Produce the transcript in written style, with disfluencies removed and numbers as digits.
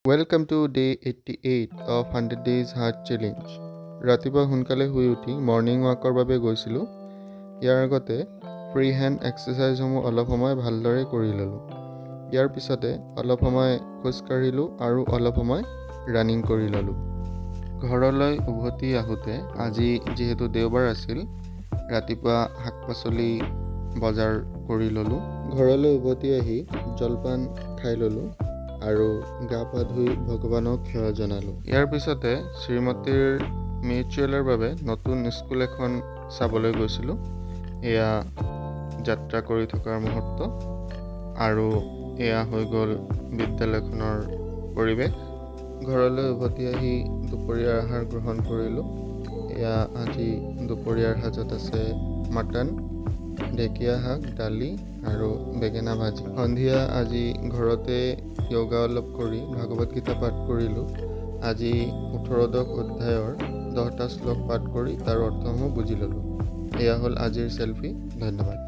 Welcome to day 88 of 100 Days Heart Challenge. ৰাতিপুৱা সোনকালে শুই উঠি মৰ্ণিং ৱাকৰ বাবে গৈছিলোঁ। ইয়াৰ আগতে ফ্ৰী হেণ্ড এক্সাৰচাইজসমূহ অলপ সময় ভালদৰে কৰি ল'লোঁ। ইয়াৰ পিছতে অলপ সময় খোজকাঢ়িলোঁ আৰু অলপ সময় ৰানিং কৰি ল'লোঁ। ঘৰলৈ উভতি আহোঁতে আজি যিহেতু দেওবাৰ আছিল, ৰাতিপুৱা শাক পাচলি বজাৰ কৰি ল'লোঁ। ঘৰলৈ উভতি আহি জলপান খাই ল'লোঁ আৰু গা পা ধুই ভগৱানক সেৱা জনালোঁ। ইয়াৰ পিছতে শ্ৰীমতীৰ মিউচুৱেলৰ বাবে নতুন স্কুল এখন চাবলৈ গৈছিলোঁ। এয়া যাত্ৰা কৰি থকাৰ মুহূৰ্ত আৰু এয়া হৈ গ'ল বিদ্যালয়খনৰ পৰিৱেশ। ঘৰলৈ উভতি আহি দুপৰীয়াৰ আহাৰ গ্ৰহণ কৰিলোঁ। এয়া আজি দুপৰীয়াৰ সাজত আছে মাটন, ঢেকীয়া শাক, দালি আৰু বেঙেনা ভাজি। সন্ধিয়া আজি ঘৰতে য়োগা অলপ কৰি ভাগৱত গীতা পাঠ কৰিলোঁ। আজি 18 অধ্যায়ৰ 10টা শ্লোক পাঠ কৰি তাৰ অৰ্থসমূহ বুজি ল'লোঁ। এয়া হ'ল আজিৰ চেল্ফি। ধন্যবাদ।